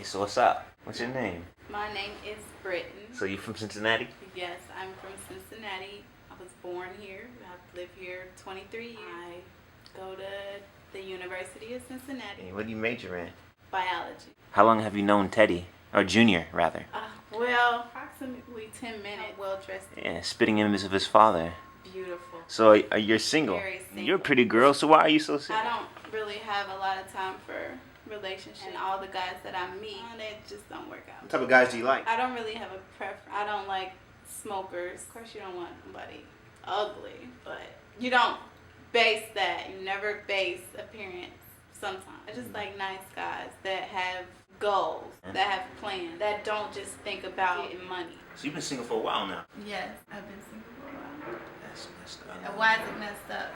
So what's up? What's your name? My name is Britton. So you from Cincinnati? Yes, I'm from Cincinnati. I was born here. I've lived here 23 years. I go to the University of Cincinnati. Hey, what do you major in? Biology. How long have you known Teddy? Or Junior, rather? Well, approximately 10 minutes. Well dressed. Yeah, spitting image of his father. Beautiful. So you're single. Very single. You're a pretty girl, so why are you so single? I don't really have a lot of time for relationships. And all the guys that I meet, they just don't work out. What type of guys do you like? I don't really have a preference. I don't like smokers. Of course, you don't want somebody ugly, but you don't base that. You never base appearance sometimes. I just like nice guys that have goals, that have plans, that don't just think about getting money. So you've been single for a while now. Yes, I've been single for a while. That's messed And up. why is it messed up?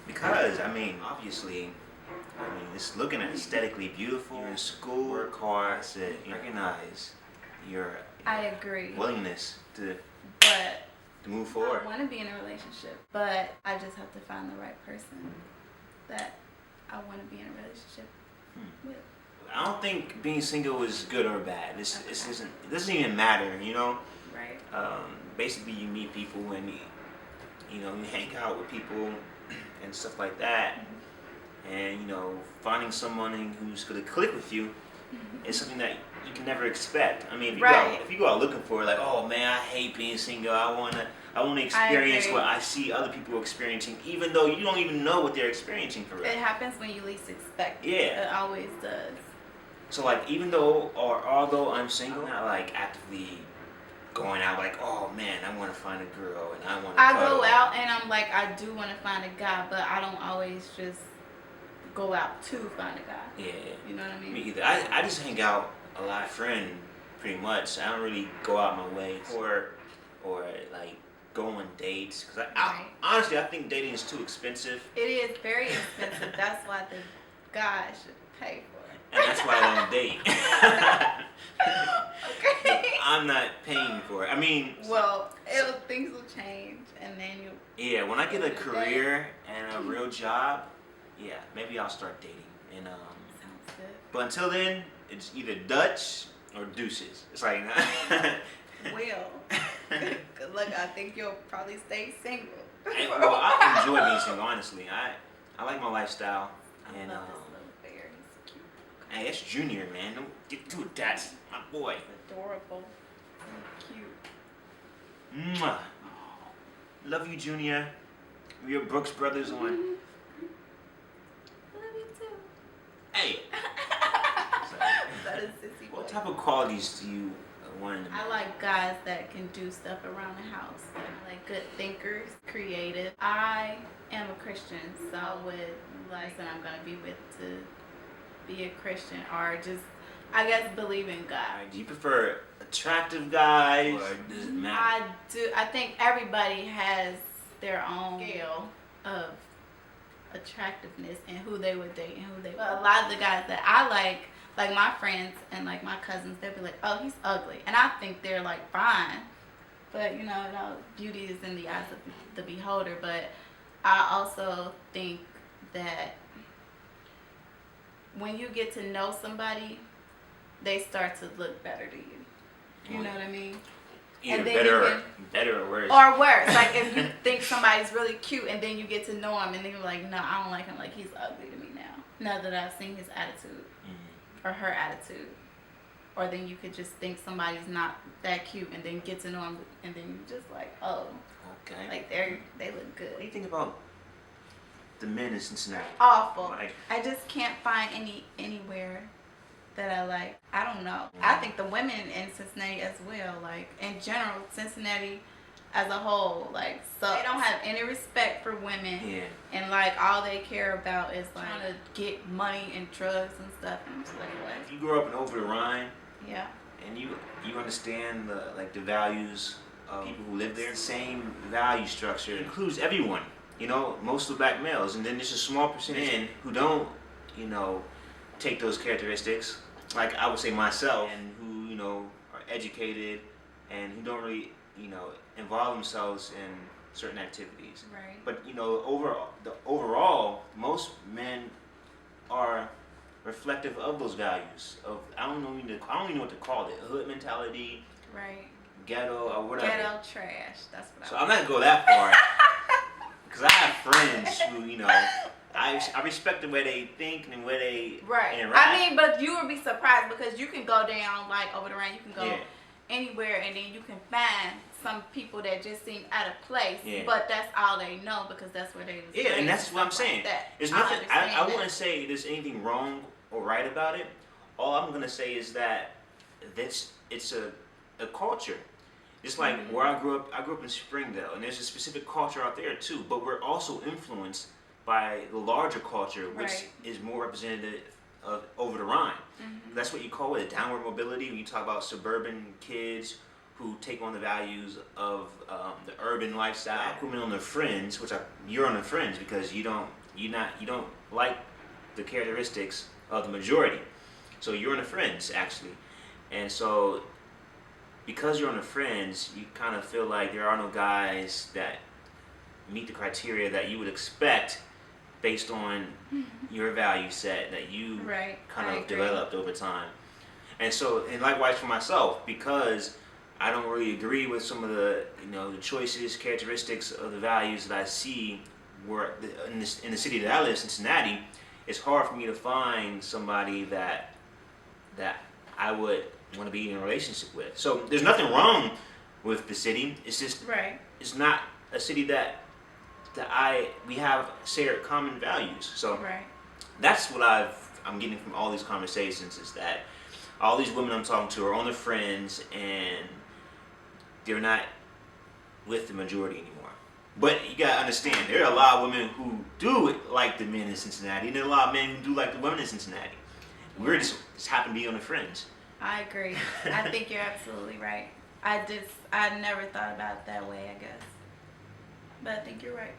Because, obviously, it's looking at aesthetically beautiful. You're in school, work hard. That's it. You recognize your I agree. willingness to But move forward. I want to be in a relationship, but I just have to find the right person that I want to be in a relationship with. I don't think being single is good or bad. It doesn't even matter, you know? Right. Basically, you meet people and you hang out with people and stuff like that. And, finding someone who's going to click with you is something that you can never expect. I mean, if you go out looking for it, like, oh man, I hate being single. I want to experience what I see other people experiencing, even though you don't even know what they're experiencing for real. It happens when you least expect it. Yeah. It always does. So, like, although I'm single, I'm not, like, actively going out like, oh man, I want to find a girl and I want to go out and I'm like, I do want to find a guy, but I don't always just go out to find a guy. Yeah. You know what I mean? Me either. I just hang out a lot, friend, pretty much. I don't really go out my way or like go on dates because honestly I think dating is too expensive. It is very expensive. That's why the guy should pay for it. And that's why I don't date. Okay. I'm not paying for it. I mean, well, things will change, and then you. Yeah, when I get a career and a real job, yeah, maybe I'll start dating. And Sounds good. But until then, it's either Dutch or deuces. It's like. Well, good luck. I think you'll probably stay single. Well, I enjoy being single. Honestly, I like my lifestyle. And love this little bear. He's cute. hey, that's Junior, man. Don't get too attached. My boy. Adorable. And cute. Mwah. Love you, Junior. We're Brooks Brothers on. Love you too. Hey. That is sissy boy. What type of qualities do you want in a man? I like guys that can do stuff around the house. I like good thinkers, creative. I am a Christian, so I would like that I'm gonna be with to be a Christian or just, I guess, believe in God. Do you prefer attractive guys or does it matter? I do. I think everybody has their own scale of attractiveness and who they would date and who they. But a lot of the guys that I like my friends and like my cousins, they'll be like, "Oh, he's ugly," and I think they're like fine. But beauty is in the eyes of the beholder. But I also think that when you get to know somebody, they start to look better to you. You know what I mean? Either and then better or worse. Or worse. Like if you think somebody's really cute and then you get to know him and then you're like, no, I don't like him. Like he's ugly to me now. Now that I've seen his attitude or her attitude. Or then you could just think somebody's not that cute and then get to know him and then you're just like, oh. Okay. Like they look good. What do you think about the men in Cincinnati? Awful. Like, I just can't find anywhere that I like. I don't know. I think the women in Cincinnati as well, like in general, Cincinnati as a whole, like so they don't have any respect for women. Yeah. And like all they care about is like trying to get money and drugs and stuff. And I'm just like, what? If you grew up in Over the Rhine, Yeah. and you understand the values of people who live there. The same value structure includes everyone. Most of the black males, and then there's a small percentage men who don't, take those characteristics. Like I would say myself, and who are educated and who don't really involve themselves in certain activities. Right. But overall, most men are reflective of those values. Of I don't even know what to call it. Hood mentality, Right. ghetto, or whatever. Ghetto trash. That's what So I'm not gonna go that far, because I have friends who, you know, I respect the way they think and the way they Right. interact. I mean, but you would be surprised because you can go down like over the rain. You can go Yeah. anywhere, and then you can find some people that just seem out of place. Yeah. But that's all they know because that's where they was. Yeah, and raised that's what I'm stuff like saying. that. There's nothing. I understand wouldn't that. say there's anything wrong or right about it. All I'm gonna say is that it's a culture. Just like Mhm. where I grew up in Springdale, and there's a specific culture out there too. But we're also influenced by the larger culture, which Right. is more representative of over the Rhine. Mhm. That's what you call it, downward mobility. When you talk about suburban kids who take on the values of the urban lifestyle, Right. equivalent on the fringe, you're on the fringe because you don't like the characteristics of the majority. So you're on the fringe actually, and so because you're on the fringe, you kind of feel like there are no guys that meet the criteria that you would expect based on your value set that you Right. kind I of agree. developed over time. And so, and likewise for myself, because I don't really agree with some of the, the choices, characteristics of the values that I see in the city that I live, Cincinnati. It's hard for me to find somebody that I would want to be in a relationship with. So there's nothing wrong with the city. It's just Right. it's not a city that we have shared common values. So Right. that's what I'm getting from all these conversations is that all these women I'm talking to are on their friends and they're not with the majority anymore. But you gotta understand, there are a lot of women who do like the men in Cincinnati, and there are a lot of men who do like the women in Cincinnati. We're just happen to be on the fringe. I agree. I think you're absolutely right. I never thought about it that way, I guess. But I think you're right.